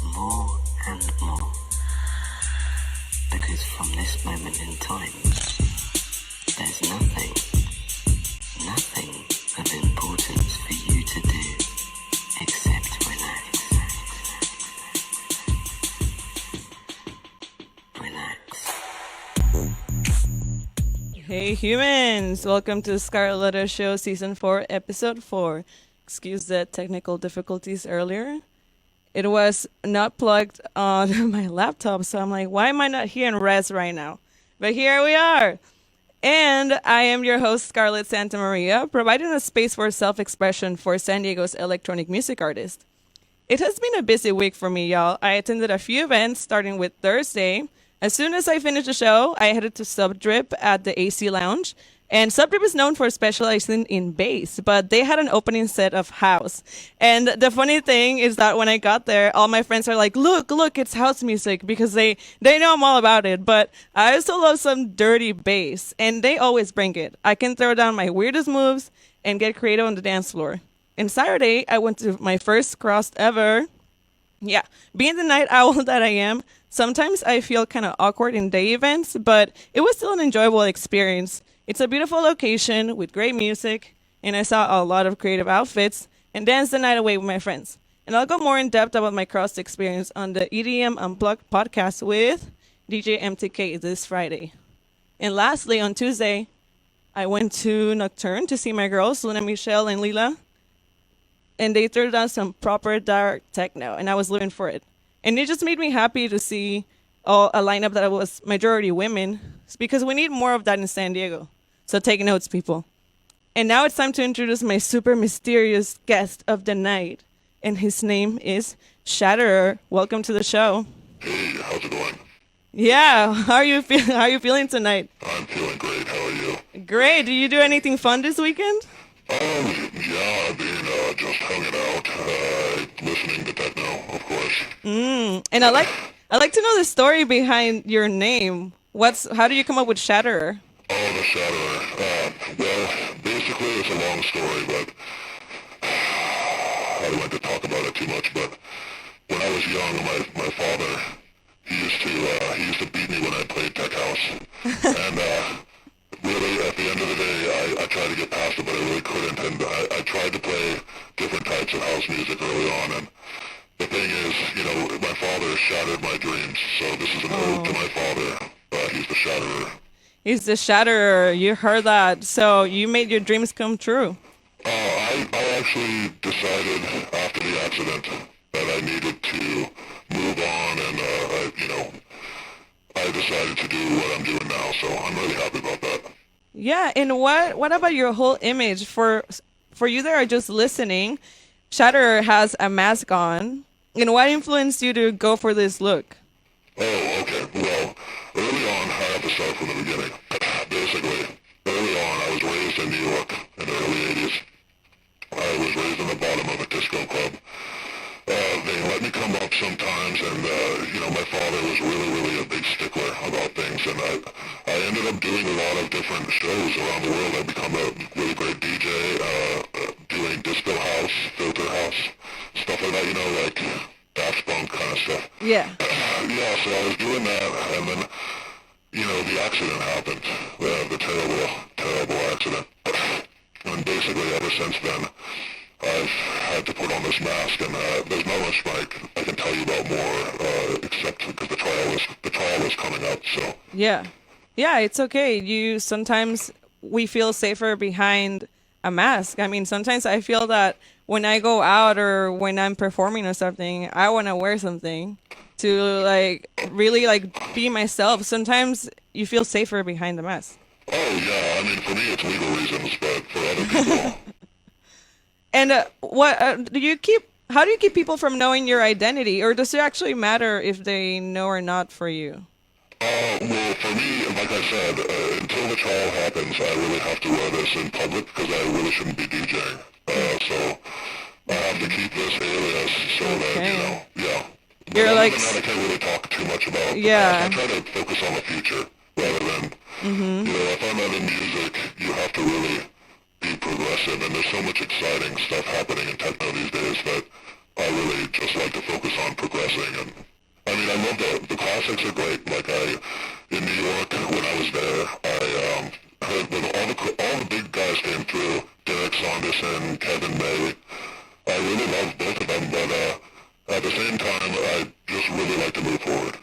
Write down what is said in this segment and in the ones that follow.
more and more. Because from this moment in time, there's nothing of importance for you to do except relax. Relax. Hey humans! Welcome to Scarlett Show Season 4, Episode 4. Excuse the technical difficulties earlier. It was not plugged on my laptop, so I'm like, why am I not here in res right now? But here we are! And I am your host, Scarlett Santa Maria, providing a space for self-expression for San Diego's electronic music artists. It has been a busy week for me, y'all. I attended a few events, starting with Thursday. As soon as I finished the show, I headed to Subdrip at the AC Lounge. And Subdrip is known for specializing in bass, but they had an opening set of house. And the funny thing is that when I got there, all my friends are like, look, it's house music, because they know I'm all about it. But I also love some dirty bass, and they always bring it. I can throw down my weirdest moves and get creative on the dance floor. And Saturday, I went to my first cross ever. Yeah, being the night owl that I am, sometimes I feel kind of awkward in day events, but it was still an enjoyable experience. It's a beautiful location with great music, and I saw a lot of creative outfits and danced the night away with my friends. And I'll go more in depth about my cross experience on the EDM Unplugged podcast with DJ MTK this Friday. And lastly, on Tuesday, I went to Nocturne to see my girls, Luna Michelle and Lila, and they threw down some proper dark techno, and I was living for it. And it just made me happy to see a lineup that was majority women, because we need more of that in San Diego. So take notes, people. And now it's time to introduce my super mysterious guest of the night, and his name is Shatterer. Welcome to the show. Hey, how's it going? Yeah, how are you feeling tonight? I'm feeling great. How are you? Great. Did you do anything fun this weekend? Yeah, I've been just hanging out, listening to techno, of course. And I like to know the story behind your name. How do you come up with Shatterer? Oh, the Shatterer. Well, basically it's a long story, but I don't like to talk about it too much, but when I was young, my father, he used to beat me when I played tech house. And, really, at the end of the day, I tried to get past it, but I really couldn't, and I tried to play different types of house music early on, and the thing is, my father shattered my dreams, so this is an ode to my father. He's the Shatterer. He's the Shatterer. You heard that. So you made your dreams come true. I actually decided after the accident that I needed to move on, and, I decided to do what I'm doing now, so I'm really happy about that. Yeah, and what about your whole image? For you that are just listening, Shatterer has a mask on. And what influenced you to go for this look? Oh, okay. Well, early on, I have to start from the beginning. Basically, early on, I was raised in New York in the early 80s. I was raised in the bottom of a disco club. They let me come up sometimes, and, my father was really a big stickler about things, and I ended up doing a lot of different shows around the world. I become a really great DJ, doing disco house, filter house, stuff like that, like Daft Punk kind of stuff. Yeah. Yeah, so I was doing that, and then, the accident happened, the terrible accident. And basically, ever since then, I've had to put on this mask, and there's not much I can tell you about more, except because the trial was coming up. So Yeah, it's okay. Sometimes we feel safer behind a mask. I mean, sometimes I feel that when I go out or when I'm performing or something, I want to wear something to really be myself. Sometimes you feel safer behind the mask. oh yeah, I mean for me it's legal reasons, but for other people. And how do you keep people from knowing your identity, or does it actually matter if they know or not for you? Well, for me, like I said, until the trial happens, I really have to wear this in public because I really shouldn't be DJing. So I have to keep this alias so that, yeah. But You're other like, than that, I can't really talk too much about the yeah. past. I try to focus on the future rather than, if I'm out in music, you have to really be progressive, and there's so much exciting stuff happening in techno these days that I really just like to focus on progressing. And I mean, I love the classics are great. Like in New York when I was there, I heard when all the big guys came through, Derek Saunderson, Kevin May. I really love both of them, but at the same time, I just really like to move forward.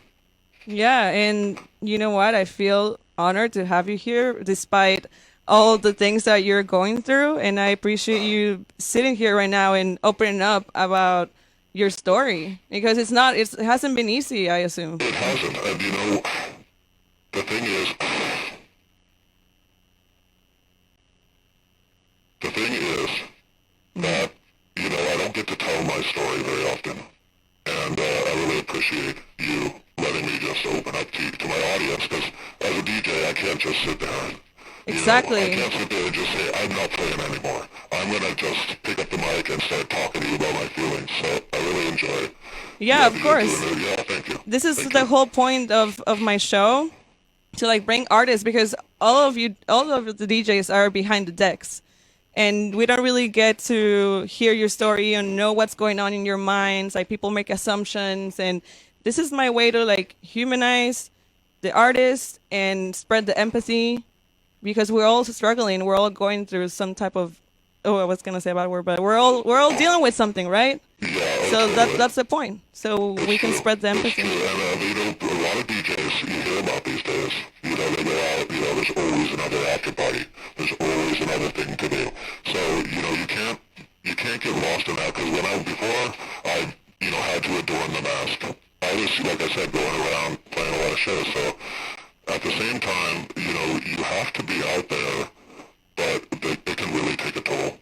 Yeah, and you know what? I feel honored to have you here despite all the things that you're going through. And I appreciate you sitting here right now and opening up about your story because it hasn't been easy, I assume. It hasn't, and you know, the thing is, that, you know, I don't get to tell my story very often. And I really appreciate you letting me just open up to my audience, because as a DJ, I can't just sit there and, Exactly. I can't sit there and just say, I'm not playing anymore. I'm going to just pick up the mic and start talking to you about my feelings. So I really enjoy it. Yeah, of course. Yeah, thank you. This is the whole point of my show, to like bring artists, because all of the DJs are behind the decks. And we don't really get to hear your story and know what's going on in your minds. Like people make assumptions, and this is my way to like humanize the artist and spread the empathy, because we're all struggling. We're all going through some type of I was gonna say a bad word, but we're all dealing with something, right? Yeah, so that's the point. So we can spread the empathy. And you know, a lot of DJs you hear about these days, you know, they go out, you know, there's always another after party. There's always another thing to do. So, you know, you can't get lost in that, because before I, you know, had to adorn the mask. I was, like I said, going around playing a lot of shows. So at the same time, you know, you have to be out there, but it can really take a toll.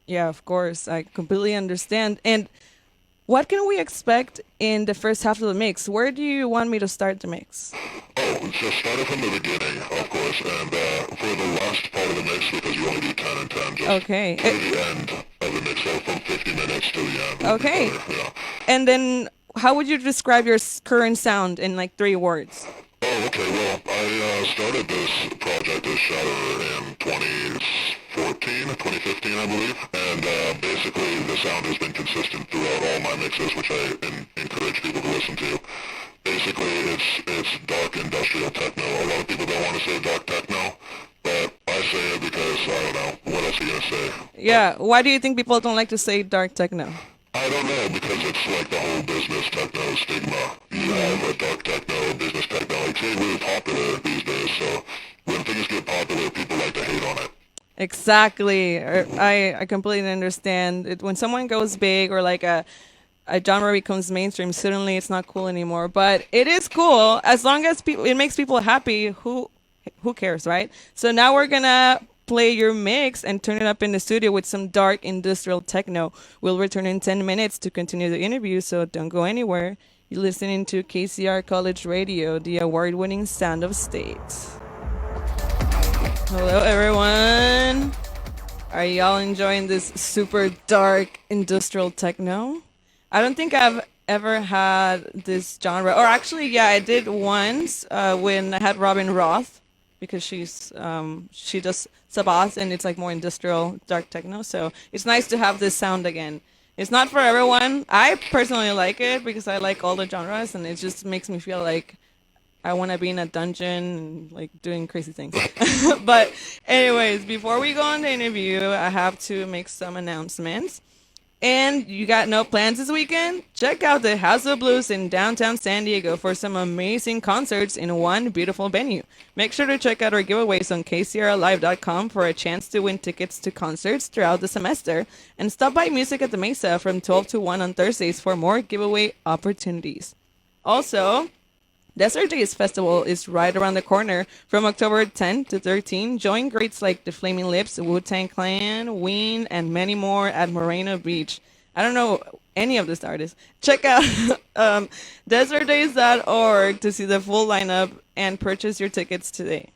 Yeah, of course. I completely understand. And what can we expect in the first half of the mix? Where do you want me to start the mix? Oh, just started from the beginning, of course, and for the last part of the mix, because you only do 10 and 10, just okay. to the end of the mix, so from 50 minutes to the end. Okay. Yeah. And then how would you describe your current sound in like 3 words? Oh, okay. Well, I started this project as Shatterer in 2015, I believe. And basically, the sound has been consistent throughout all my mixes, which I encourage people to listen to. Basically, it's dark industrial techno. A lot of people don't want to say dark techno, but I say it because, I don't know, what else are you going to say? Yeah, why do you think people don't like to say dark techno? I don't know, because it's like the whole business techno stigma. You have a dark techno, business techno. It's really popular these days, so when things get popular, people like to hate on it. Exactly. I completely understand. When someone goes big or like a genre becomes mainstream, suddenly it's not cool anymore. But it is cool as long as it makes people happy. Who cares, right? So now we're gonna play your mix and turn it up in the studio with some dark industrial techno. We'll return in 10 minutes to continue the interview, so don't go anywhere. You're listening to KCR College Radio, the award-winning sound of state. Hello, everyone. Are y'all enjoying this super dark industrial techno? I don't think I've ever had this genre. Or actually, yeah, I did once when I had Robin Roth, because she does Sabbath, and it's like more industrial dark techno. So it's nice to have this sound again. It's not for everyone. I personally like it because I like all the genres, and it just makes me feel like I want to be in a dungeon and like doing crazy things. But anyways, before we go on the interview, I have to make some announcements. And you got no plans this weekend? Check out the House of Blues in downtown San Diego for some amazing concerts in one beautiful venue. Make sure to check out our giveaways on kcrlive.com for a chance to win tickets to concerts throughout the semester. And stop by Music at the Mesa from 12 to 1 on Thursdays for more giveaway opportunities. Also, Desert Days Festival is right around the corner from October 10 to 13. Join greats like The Flaming Lips, Wu-Tang Clan, Ween, and many more at Moreno Beach. I don't know any of these artists. Check out desertdays.org to see the full lineup and purchase your tickets today.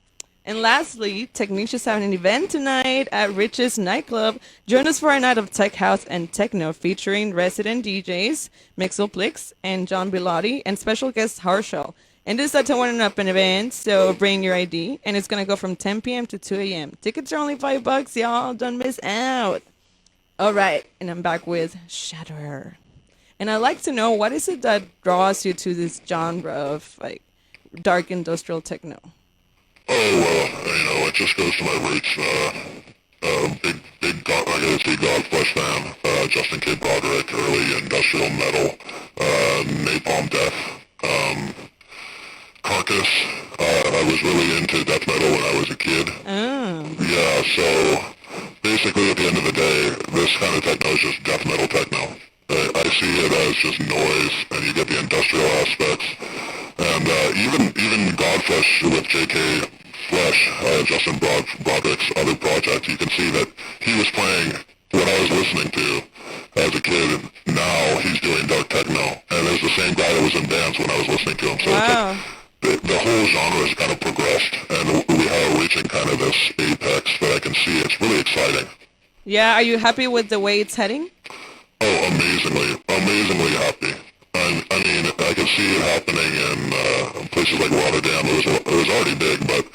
And lastly, Technicians have an event tonight at Rich's Nightclub. Join us for a night of tech house and techno featuring resident DJs Mixoplix and John Bilotti and special guest Harshal. And this is a 21 and up an event, so bring your ID. And it's going to go from 10 p.m. to 2 a.m. Tickets are only $5, y'all. Don't miss out. All right, and I'm back with Shatterer. And I'd like to know, what is it that draws you to this genre of like dark industrial techno? Oh, well, it just goes to my roots. Big God, I gotta say Godflesh fan. Justin K. Broderick, early industrial metal, Napalm Death, Carcass. I was really into death metal when I was a kid. Oh. Yeah, so basically at the end of the day, this kind of techno is just death metal techno. I see it as just noise, and you get the industrial aspects. And even Godflesh with J.K. Flesh, Justin Broderick's other project, you can see that he was playing what I was listening to as a kid. Now he's doing dark techno, and it's the same guy that was in bands when I was listening to him. So Wow. it's like the whole genre has kind of progressed, and we are reaching kind of this apex that I can see. It's really exciting. Yeah, are you happy with the way it's heading? Oh, amazingly happy. I mean, I can see it happening in places like Rotterdam. It was already big, but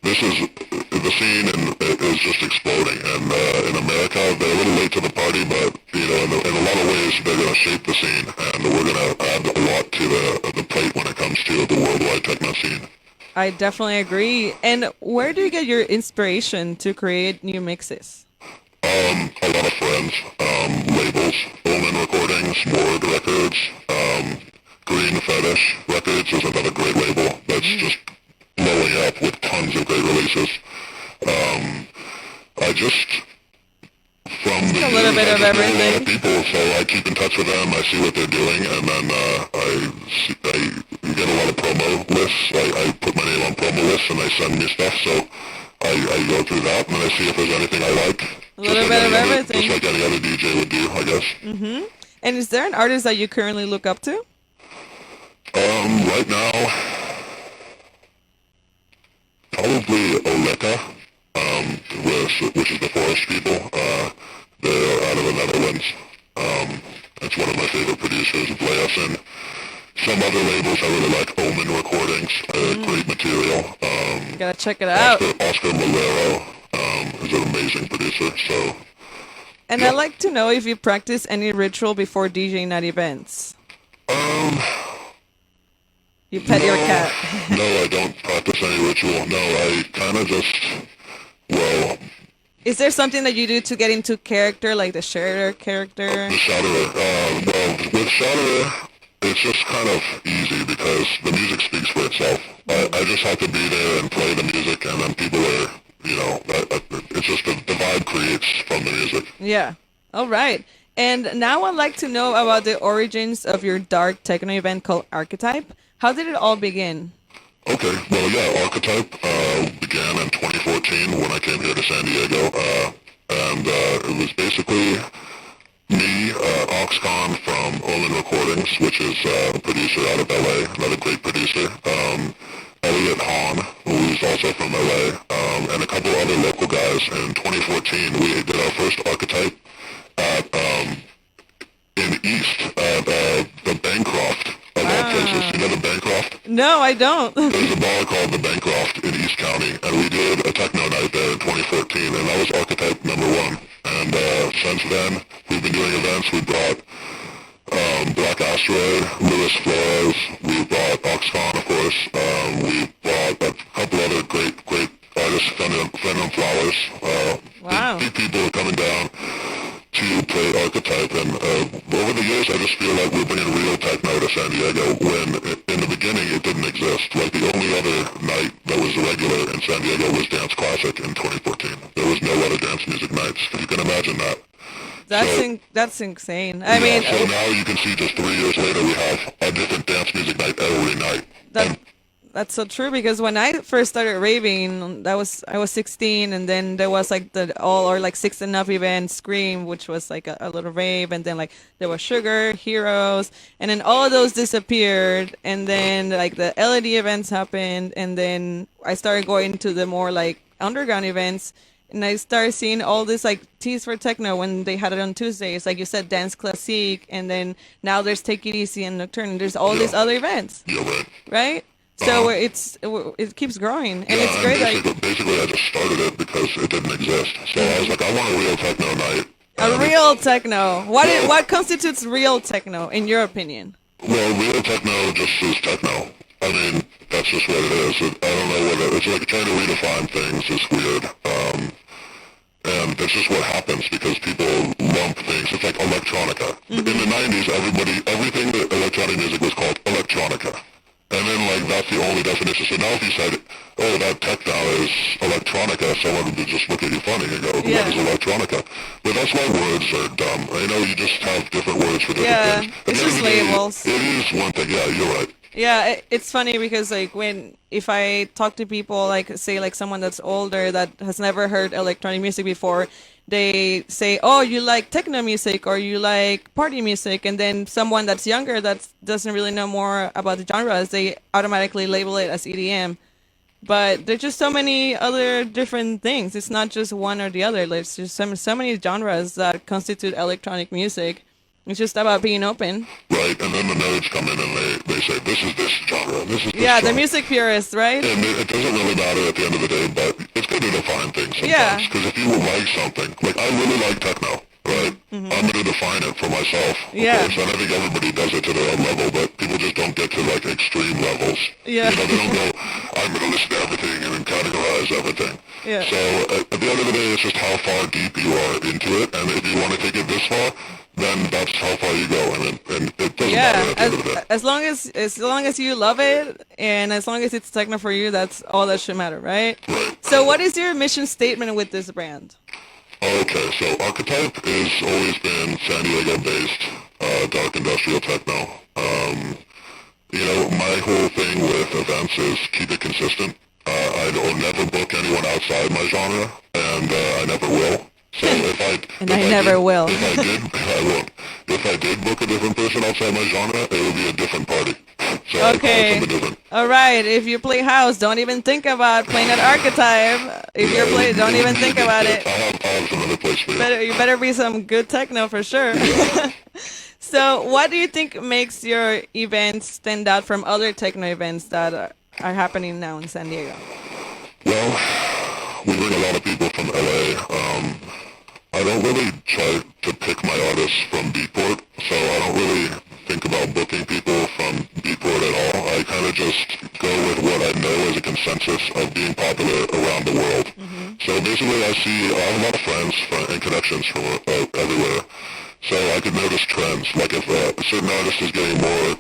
this is the scene, and it is just exploding. And in America, they're a little late to the party, but in a lot of ways, they're going to shape the scene, and we're going to add a lot to the plate when it comes to the worldwide techno scene. I definitely agree. And where do you get your inspiration to create new mixes? A lot of friends, labels, Omen Recordings, Morgue Records, Green Fetish Records is another great label that's just blowing up with tons of great releases. I just, from the A little years, bit I of just know a lot everything. of people, so I keep in touch with them, I see what they're doing, and then I get a lot of promo lists. I put my name on promo lists, and they send me stuff, so I go through that, and then I see if there's anything I like. A little bit of everything. Just like any other DJ would do, I guess. And is there an artist that you currently look up to? Right now, probably Oleka, which is the Forest people. They're out of the Netherlands. It's one of my favorite producers, Blayasin. Some other labels I really like, Omen Recordings, great material. Gotta check it out. Oscar Malero is an amazing producer, so... And I'd like to know if you practice any ritual before DJing at events. You pet your cat. No, I don't practice any ritual. No, I kind of just, well... Is there something that you do to get into character, like the Shatterer character? The Shatterer. Well, with Shatterer, it's just kind of easy because the music speaks for itself. I just have to be there and play the music, and then people are, it's just the vibe creates from the music. Yeah. All right. And now I'd like to know about the origins of your dark techno event called Archetype. How did it all begin? Okay, well, yeah, Archetype began in 2014 when I came here to San Diego, and it was basically me, Oxcon from Omen Recordings, which is a producer out of LA, another great producer, Elliot Hahn, who's also from LA, and a couple other local guys. In 2014, we did our first Archetype at, in East, at the Bancroft, of all places. You know the Bancroft? No, I don't. There's a bar called the Bancroft in East County, and we did a techno night there in 2014, and that was Archetype #1. And since then, we've been doing events. We brought Black Asteroid, Luis Flores, we brought Oxcon, of course, we brought a couple other great artists, Phantom Flowers. Wow. Big people are coming down to play Archetype, and over the years I just feel like we're bringing real techno to San Diego when in the beginning it didn't exist. Like the only other night that was regular in San Diego was Dance Classic in 2014. There was no other dance music nights. You can imagine that. That's insane. I mean, so now you can see just 3 years later we have a different dance music night every night. that's so true, because when I first started raving, I was 16, and then there was like the all or like Six and Up event, Scream, which was like a little rave, and then like there was Sugar, Heroes, and then all of those disappeared, and then like the LED events happened, and then I started going to the more like underground events. And I started seeing all this like teas for techno when they had it on Tuesdays, like you said, Dance Classique, and then now there's Take It Easy and Nocturne. There's all these other events, Yeah, right. right? So it keeps growing, and it's and great. basically I just started it because it didn't exist. So I was like, I want a real techno night. A real techno. What constitutes real techno, in your opinion? Well, real techno just is techno. I mean, that's just what it is. I don't know what it's like. Trying to redefine things is weird. And that's just what happens because people lump things. It's like electronica. In the 90s, everything that electronic music was called electronica. And then, like, that's the only definition. So now if you said, oh, that techno is electronica, someone would just look at you funny and go, what is electronica? But that's why words are dumb. I know you just have different words for different things. It's just labels. It is one thing. Yeah, you're right. Yeah, it's funny because, like, if I talk to people, like, say, like, someone that's older that has never heard electronic music before, they say, oh, you like techno music or you like party music, and then someone that's younger that doesn't really know more about the genres, they automatically label it as EDM. But there's just so many other different things. It's not just one or the other. There's just so many genres that constitute electronic music. It's just about being open. Right, and then the nerds come in and they say, this is this genre, this is this genre. the music purists, right? And it doesn't really matter at the end of the day, but it's good to define things sometimes. Because if you like something, like I really like techno, right? I'm going to define it for myself, of course, and I think everybody does it to their own level, but people just don't get to, like, extreme levels. Yeah. You know, they don't go, I'm going to listen to everything and then categorize everything. Yeah. So at the end of the day, it's just how far deep you are into it, and if you want to take it this far, then that's how far you go, and it doesn't matter at the end of the day. As long as you love it, and as long as it's techno for you, that's all that should matter, right? Right. So what is your mission statement with this brand? Okay, so Archetype has always been San Diego-based, dark industrial techno. You know, my whole thing with events is keep it consistent. I don't never book anyone outside my genre, and I never will. So if I never will. If I did, I won't. If I did book a different person outside my genre, it would be a different party. So okay. All right. If you play house, don't even think about playing at Archetype. If you're playing, don't even think about it. I'll have another place for you. You better be some good techno for sure. So, what do you think makes your events stand out from other techno events that are happening now in San Diego? Well, we bring a lot of people from LA. I don't really try to pick my artists from Beatport, so I don't really think about booking people from Beatport at all. I kind of just go with what I know as a consensus of being popular around the world. So basically I have a lot of friends and connections from everywhere, so I could notice trends. Like if a certain artist is getting more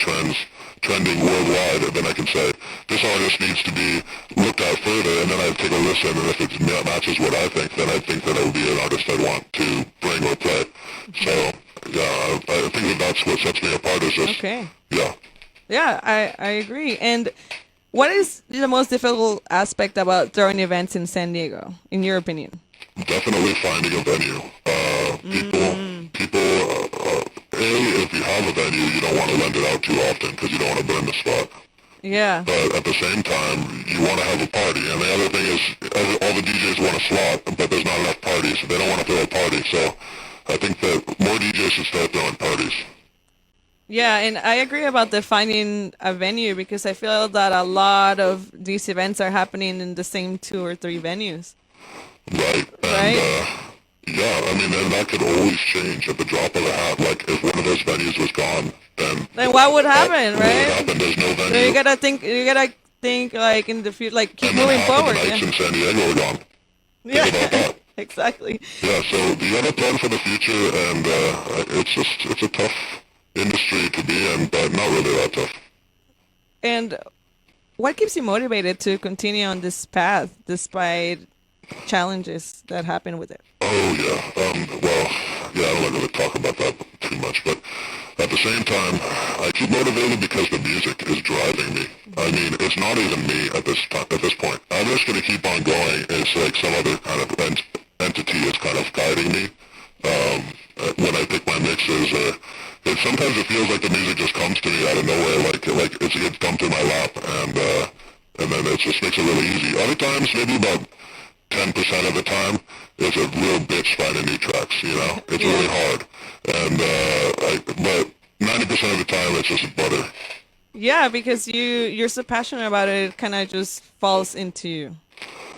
trending worldwide, then I can say, this artist needs to be looked at further, and then I take a listen, and if it matches what I think, then I think that it would be an artist I'd want to bring or play. So, yeah, I think that's what sets me apart is just, Yeah, I agree. And what is the most difficult aspect about throwing events in San Diego, in your opinion? Definitely finding a venue. If you have a venue, you don't want to lend it out too often because you don't want to burn the spot. Yeah. But at the same time, you want to have a party. And the other thing is, all the DJs want a slot, but there's not enough parties. They don't want to throw a party. So I think that more DJs should start throwing parties. Yeah, and I agree about the finding a venue because I feel that a lot of these events are happening in the same 2 or 3 venues. Right. And, yeah, I mean, and that could always change at the drop of a hat. Like, if one of those venues was gone, then what would happen, right? What would happen? There's no venue. So you gotta think like in the future, like keep moving forward. And then half of the nights in San Diego are gone. Yeah, think about that. Exactly. Yeah, so you gotta plan for the future, and it's a tough industry to be in, but not really that tough. And what keeps you motivated to continue on this path despite challenges that happen with it? Oh, yeah. I don't really talk about that too much, but at the same time, I keep motivated because the music is driving me. I mean, it's not even me at this point. I'm just going to keep on going. It's like some other kind of entity is kind of guiding me. When I pick my mixes, sometimes it feels like the music just comes to me out of nowhere, like it gets dumped in my lap, and then it just makes it really easy. Other times, maybe about 10% of the time, it's a real bitch finding new tracks, you know? It's really hard. And, but 90% of the time, it's just butter. Yeah, because you're so passionate about it, it kind of just falls into you.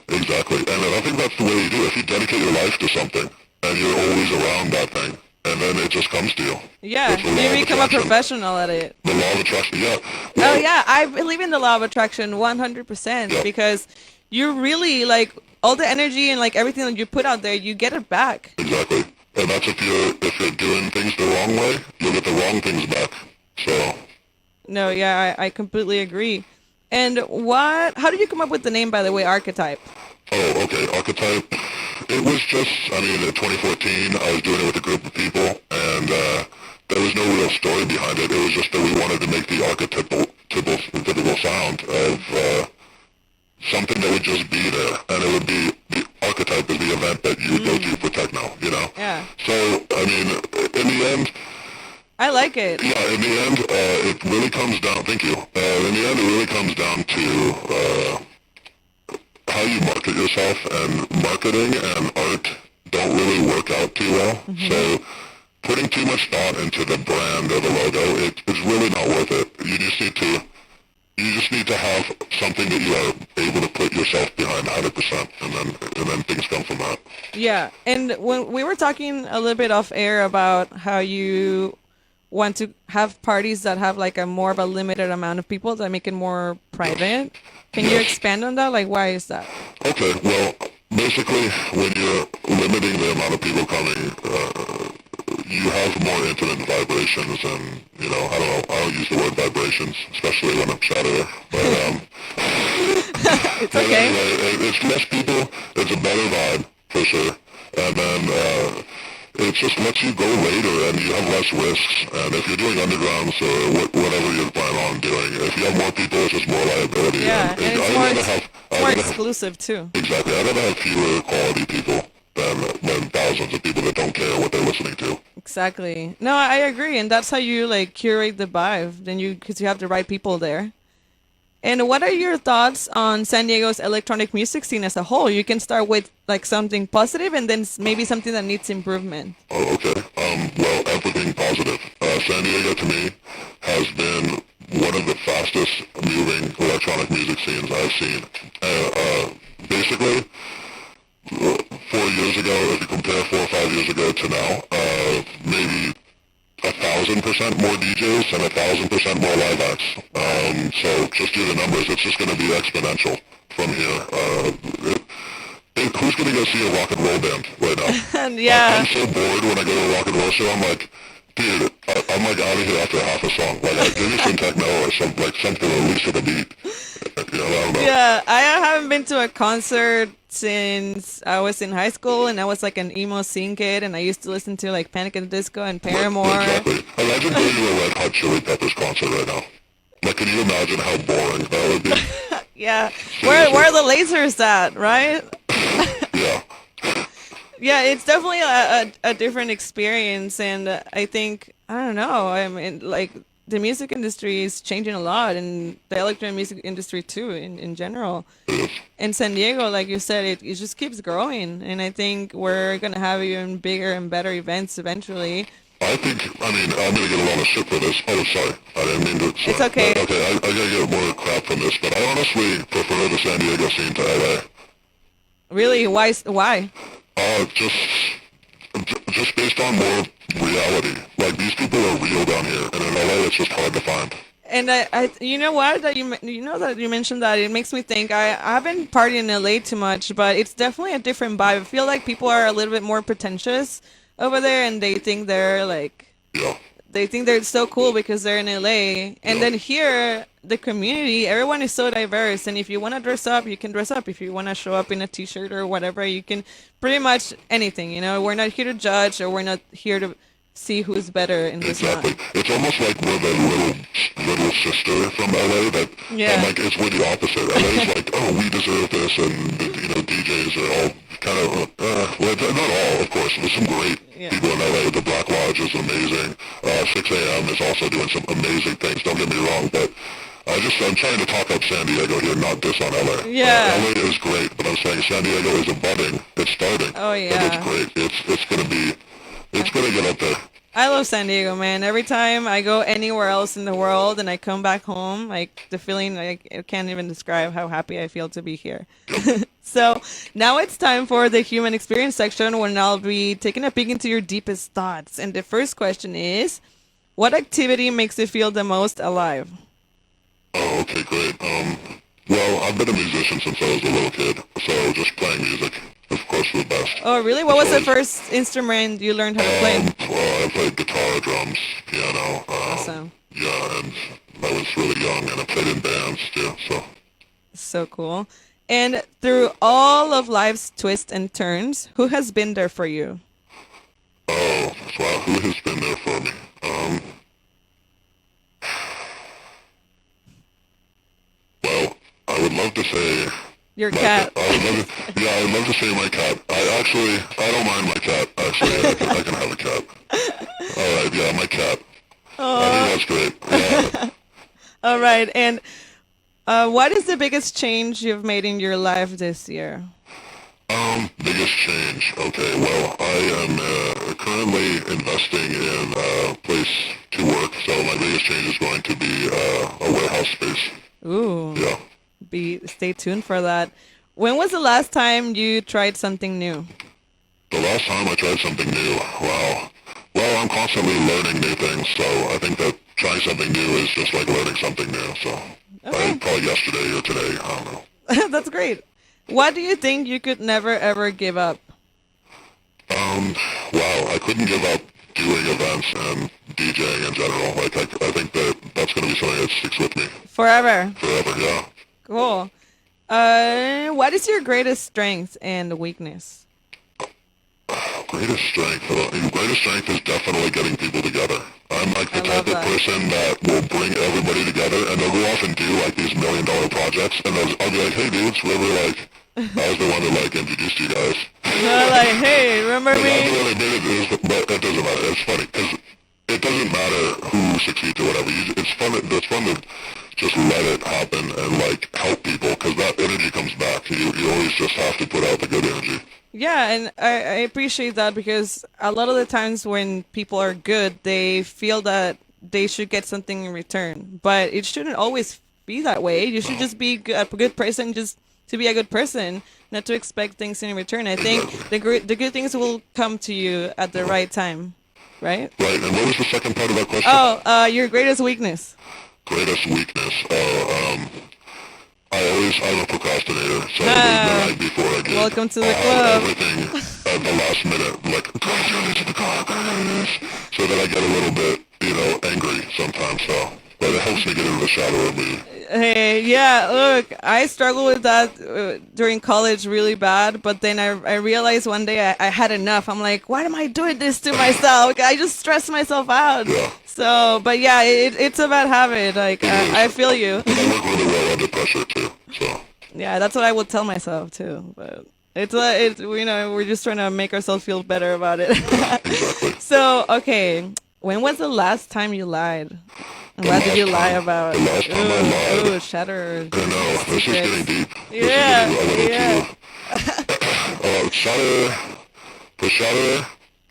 Exactly. And I think that's the way you do it. If you dedicate your life to something, and you're always around that thing, and then it just comes to you. Yeah, It's the law you of become a attraction. professional at it. The law of attraction, yeah. Oh Well, yeah, I believe in the law of attraction 100% Yeah. because you really like all the energy and like everything that you put out there, you get it back. exactly. And that's if you're doing things the wrong way, you'll get the wrong things back. So, No, yeah, I completely agree. And how did you come up with the name, by the way, Archetype? oh, okay, Archetype. It was just, I mean, in 2014, I was doing it with a group of people, and there was no real story behind it. It was just that we wanted to make the typical sound of something that would just be there, and it would be the Archetype is the event that you would go to for techno, you know? Yeah, So, I mean, in the end, I like it. yeah, in the end, it really comes down, thank you, in the end, it really comes down to how you market yourself, and marketing and art don't really work out too well. So putting too much thought into the brand or the logo, it's really not worth it. You just need to have something that you are able to put yourself behind 100%, and then things come from that. Yeah, and when we were talking a little bit off air about how you want to have parties that have like a more of a limited amount of people that make it more private. Can you expand on that? Like, why is that? Okay, well, basically, when you're limiting the amount of people coming, you have more intimate vibrations, and, you know, I don't know, I don't use the word vibrations, especially when I'm Shatterer, but, It's but okay. anyway, it's less people, it's a better vibe, for sure, and then, it just lets you go later, and you have less risks, and if you're doing undergrounds or whatever you plan on doing, if you have more people, it's just more liability. Yeah, and it's I'd more, rather it's more exclusive too. exactly, I'd rather have fewer quality people than thousands of people that don't care what they're listening to. Exactly. No, I agree, and that's how you like curate the vibe. Then because you have the right people there. And what are your thoughts on San Diego's electronic music scene as a whole? You can start with like something positive, and then maybe something that needs improvement. Oh, okay. Well, everything positive. San Diego, to me, has been one of the fastest moving electronic music scenes I've seen. Basically, 4 years ago, if you compare 4 or 5 years ago to now, maybe 1,000% more DJs and 1,000% more live acts. So just do the numbers. It's just going to be exponential from here. Who's going to go see a rock and roll band right now? And yeah, I'm so bored when I go to a rock and roll show. I'm like, dude, I'm like out of here after half a song. Like, give me some techno or something at least with a beat. You know, I don't know. yeah. I haven't been to a concert since I was in high school, and I was like an emo scene kid, and I used to listen to like Panic at the Disco and Paramore. Exactly. Imagine going to a Red Hot Chili Peppers concert right now. Like, can you imagine how boring that would be? Yeah, where are the lasers at, right? Yeah. Yeah, it's definitely a different experience, and I think I don't know. I mean, like the music industry is changing a lot, and the electronic music industry too, in general. In San Diego, like you said, it just keeps growing, and I think we're gonna have even bigger and better events eventually. I think, I mean, I'm going to get a lot of shit for this. Oh, sorry. I didn't mean to. Sorry. It's okay. But, okay, I got to get more crap from this, but I honestly prefer the San Diego scene to LA. Really, why? Just based on more reality. Like, these people are real down here, and in LA it's just hard to find. And you know what? That you mentioned that, it makes me think. I've been partying in LA too much, but it's definitely a different vibe. I feel like people are a little bit more pretentious over there, and they think they're like, Yeah. they think they're so cool because they're in LA. And then here, the community, everyone is so diverse. And if you want to dress up, you can dress up. If you want to show up in a t-shirt or whatever, you can pretty much anything. You know, we're not here to judge, or we're not here to see who's better and who's Exactly. not. It's almost like we're the little sister from LA that, Yeah. and like, it's we're the opposite. LA's like, oh, we deserve this, and, you know, DJs are all kind of, well, not all, of course. There's some great people in LA. The Black Lodge is amazing. 6 a.m. is also doing some amazing things, don't get me wrong, but I'm trying to talk up San Diego here, not diss on LA. Yeah. LA is great, but I'm saying San Diego is a budding. It's starting. Oh, And yeah. it's great. It's gonna get up there. I love San Diego, man. Every time I go anywhere else in the world and I come back home, like the feeling, I can't even describe how happy I feel to be here. So now it's time for the human experience section when I'll be taking a peek into your deepest thoughts. And the first question is, what activity makes you feel the most alive? Oh, okay, great. Well, I've been a musician since I was a little kid, so just playing music is, of course, the best. Oh, really? What was the So, first instrument you learned how to play? well, I played guitar, drums, piano. Awesome. Yeah, and I was really young, and I played in bands too. So, So cool. And through all of life's twists and turns, who has been there for you? oh, wow, who has been there for me? Well, I would love to say Your my cat. I would love to, yeah, I would love to say my cat. I don't mind my cat. Actually, I can have a cat. All right, yeah, my cat. I think that's great. Yeah. All right. And what is the biggest change you've made in your life this year? Biggest change. Okay, well, I am currently investing in a place to work, so my biggest change is going to be a warehouse space. Ooh. Yeah. Stay tuned for that. When was the last time you tried something new? The last time I tried something new, wow. Well, I'm constantly learning new things, so I think that trying something new is just like learning something new. So I probably yesterday or today, I don't know. That's great. What do you think you could never ever give up? Wow, I couldn't give up doing events and DJing in general. Like, I think that that's going to be something that sticks with me Forever. forever, yeah. Cool. What is your greatest strength and weakness? Greatest strength. Greatest strength is definitely getting people together. I'm like the I type love of that. person that will bring everybody together, and they'll go off and do like these $1 million projects, and I'll be like, hey dudes, remember like, I was the one that like introduced you guys. Like, hey, remember Like, I me? really did it, but it doesn't matter. It's funny, because it doesn't matter who succeeds or whatever. It's fun to just let it happen and like help people, because that energy comes back. You always just have to put out the good energy. Yeah, and I appreciate that because a lot of the times when people are good, they feel that they should get something in return. But it shouldn't always be that way. You should just be a good person just to be a good person, not to expect things in return. I think the good things will come to you at the right time, right? Right, and what was the second part of that question? Oh, your greatest weakness. Greatest weakness. I'm a procrastinator, so the night before I get Welcome to the club. everything at the last minute, like, gotta do this to the car, gotta do this, so that I get a little bit, angry sometimes, so, but it helps me get into the Shatterer mood. Hey, yeah, look, I struggled with that during college really bad, but then I realized one day I had enough. I'm like, why am I doing this to myself? I just stress myself out. Yeah. So, but yeah, it's a bad habit. Like, I feel you. And I work really well under pressure, too, so. Yeah, that's what I would tell myself too. But we're just trying to make ourselves feel better about it. Exactly. So, okay, when was the last time you lied? And what did you lie about? The last time I lied. Ooh, Shatterer. I know, this is getting deep. Yeah, This is getting a yeah. little too... Shatterer, for Shatterer,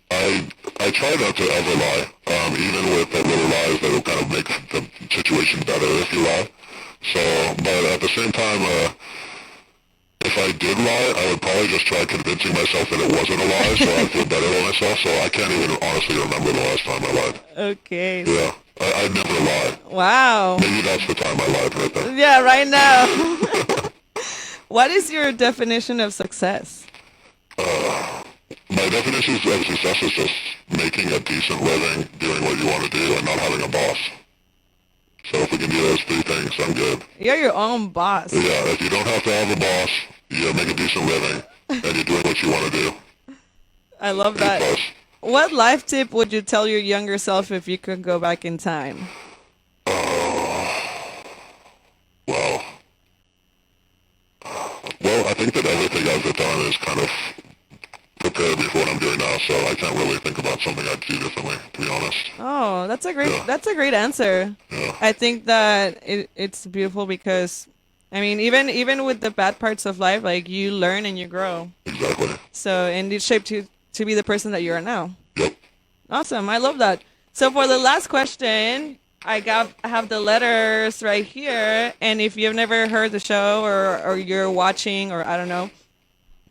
I try not to ever lie, even with the little lies that will kind of make the situation better if you lie. So, but at the same time, if I did lie, I would probably just try convincing myself that it wasn't a lie, so I feel better about myself, so I can't even honestly remember the last time I lied. Okay. Yeah, I'd never lie. Wow. Maybe that's the time I lied right there. Yeah, right now. What is your definition of success? My definition of success is just making a decent living, doing what you want to do, and not having a boss. So if we can do those three things, I'm good. You're your own boss. Yeah, if you don't have to have a boss, you make a decent living, and you're doing what you want to do. I love A that. plus. What life tip would you tell your younger self if you could go back in time? Well, I think that everything I've done is kind of prepared me for what I'm doing now, so I can't really think about something I'd do differently, to be honest. Oh, that's a great Yeah. that's a great answer. Yeah. I think that it's beautiful because I mean even with the bad parts of life, like you learn and you grow. Exactly. So and it shaped you to be the person that you are now. Yep. Awesome. I love that. So for the last question, I have the letters right here, and if you've never heard the show or you're watching or I don't know,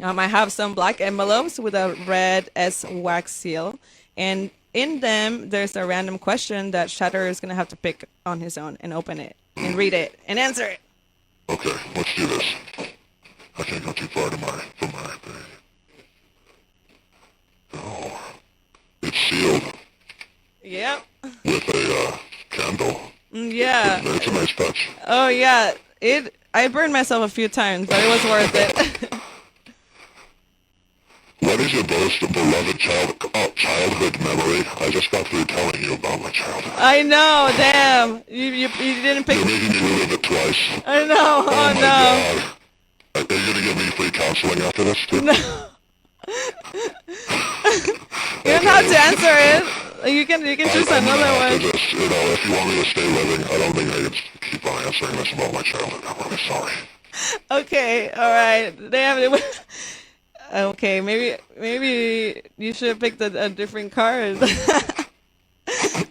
I have some black envelopes with a red S wax seal, and in them there's a random question that Shatterer is gonna have to pick on his own and open it and read it and answer it. Okay, let's do this. I can't go too far from my thing. Oh, it's sealed Yep. with a candle. Yeah. It's a nice touch. Oh yeah. I burned myself a few times, but it was worth it. What is your most beloved childhood memory? I just got through telling you about my childhood. I know. Damn. You didn't pick. You're making me relive it twice. I know. Oh, my no. God. Are you gonna give me free counseling after this too? No. You don't have to answer it. You can choose another after one. this, if you want me to stay living, I don't think I can keep on answering this about my childhood. I'm really sorry. Okay. All right. Damn it. Okay. Maybe you should have picked a different card.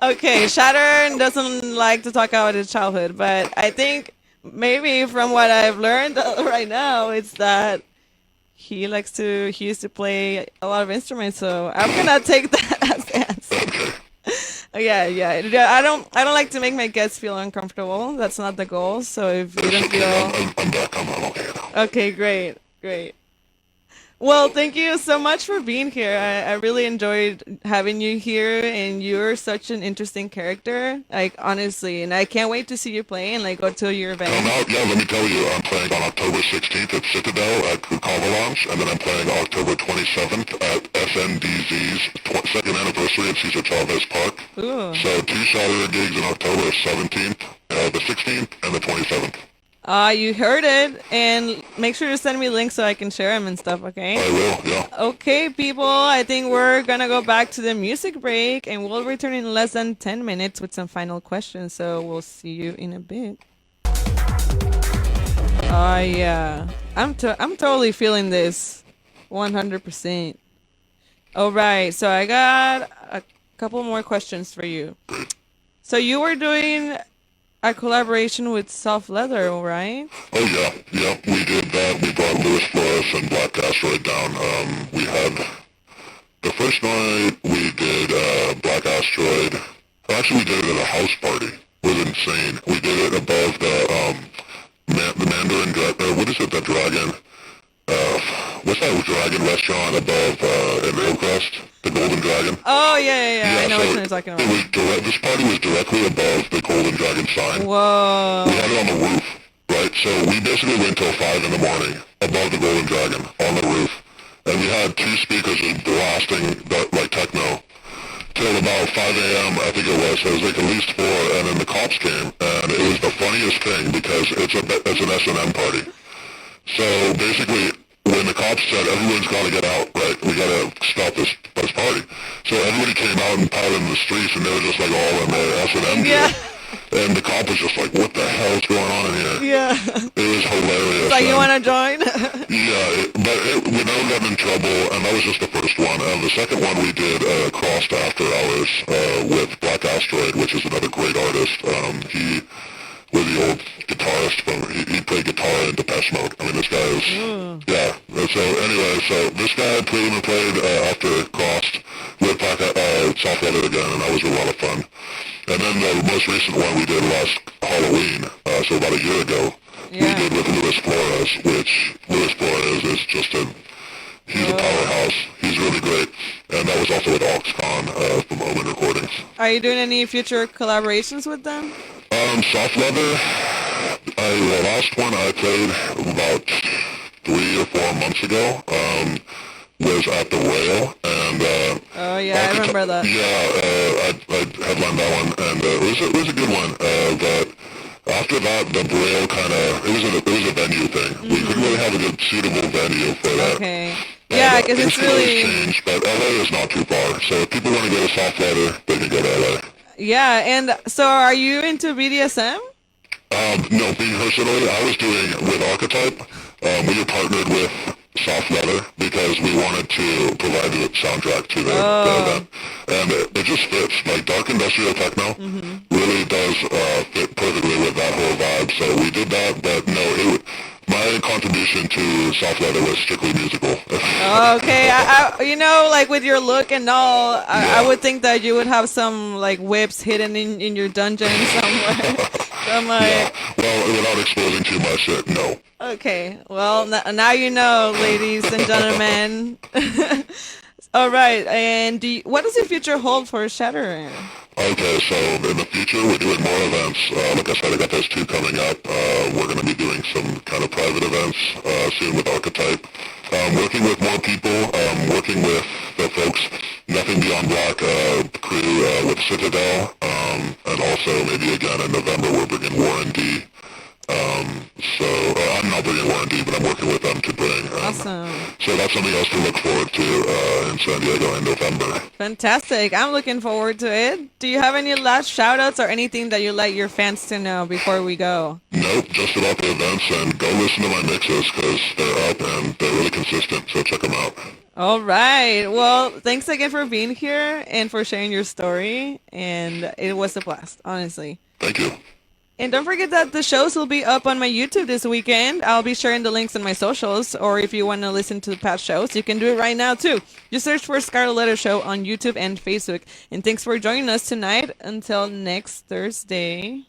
Okay. Shatterer doesn't like to talk about his childhood, but I think maybe from what I've learned right now, it's that he used to play a lot of instruments, so I'm gonna take that as the answer. Yeah. I don't like to make my guests feel uncomfortable. That's not the goal. So if you don't feel I'm back. I'm okay now. okay, great. Well, thank you so much for being here. I really enjoyed having you here, and you're such an interesting character. Like, honestly, and I can't wait to see you play and like go to your event. Come out, yeah, let me tell you, I'm playing on October 16th at Citadel at Kukava Lounge, and then I'm playing October 27th at SNDZ's second anniversary at Cesar Chavez Park. Ooh. So 2 Shatterer gigs in October 17th, the 16th, and the 27th. You heard it, and make sure to send me links so I can share them and stuff, okay? I will, yeah. Okay, people, I think we're gonna go back to the music break, and we'll return in less than 10 minutes with some final questions, so we'll see you in a bit. Yeah. I'm totally feeling this. 100%. Alright, so I got a couple more questions for you. So you were doing a collaboration with Soft Leather, right? Oh yeah, we did that. We brought Louis Flores and Black Asteroid down. We had the first night we did Black Asteroid. Actually, we did it at a house party. It was insane. We did it above the Mandarin Dragon. What is it? The Dragon. What's that dragon restaurant above in Hillcrest? The Golden Dragon. Oh yeah. I know so what you're talking about. This party was directly above the Golden Dragon sign. Whoa. We had it on the roof, right? So we basically went till 5 in the morning above the Golden Dragon on the roof, and we had 2 speakers just blasting like techno till about 5 a.m. I think it was. So it was like at least 4, and then the cops came, and it was the funniest thing because it's an S&M party. So basically, when the cops said everyone's got to get out, right, we got to stop this party. So everybody came out and piled in the streets, and they were just like all in their S&M gear. And the cop was just like, what the hell is going on in here? Yeah. It was hilarious. Like, you want to join? We never got in trouble, and that was just the first one. And the second one we did crossed after hours with Black Asteroid, which is another great artist. He was the old guitarist he played guitar in Depeche Mode. I mean, this guy is, yeah. So anyway, this guy played after Crossed with Soft Leather again, and that was a lot of fun. And then the most recent one we did last Halloween, so about a year ago, we did with Louis Flores, which Louis Flores is just he's a powerhouse. He's really great. And that was also with OxCon from Omen Recordings. Are you doing any future collaborations with them? Soft Leather, the last one I played about 3 or 4 months ago, was at the Rail, and oh yeah, I remember that. Yeah, I headlined that one, and it was a good one. But after that, the Rail it was a venue thing. We couldn't really have a good suitable venue for that. Okay. Yeah, because it's really changed, but LA is not too far. So if people want to go to Soft Leather, they can go to LA. Yeah, and so are you into BDSM? No, me personally, I was doing with Archetype. We were partnered with Soft Leather because we wanted to provide the soundtrack to the event. And it just fits. Like, dark industrial techno really does fit perfectly with that whole vibe. So we did that, but no, my contribution to Soft Leather was strictly musical. Okay, like with your look and all, I would think that you would have some like whips hidden in your dungeon somewhere. So I'm like, Yeah. Well, without exposing too much, no. okay, well now you know, ladies and gentlemen. All right, and what does the future hold for Shatterer? Okay, so in the future we're doing more events. Like I said, I got those 2 coming up. We're going to be doing some kind of private events soon with Archetype. Working with more people, working with the folks, Nothing Beyond Black crew with Citadel, and also maybe again in November we're bringing Warren D. So I'm not bringing Warren D, but I'm working with them to bring. Awesome. So that's something else to look forward to in San Diego in November. Fantastic. I'm looking forward to it. Do you have any last shout-outs or anything that you'd like your fans to know before we go? Nope, just about the events, and go listen to my mixes because they're up and they're really consistent, so check them out. All right. Well, thanks again for being here and for sharing your story, and it was a blast, honestly. Thank you. And don't forget that the shows will be up on my YouTube this weekend. I'll be sharing the links on my socials, or if you want to listen to the past shows, you can do it right now too. Just search for Scarlett Show on YouTube and Facebook. And thanks for joining us tonight. Until next Thursday.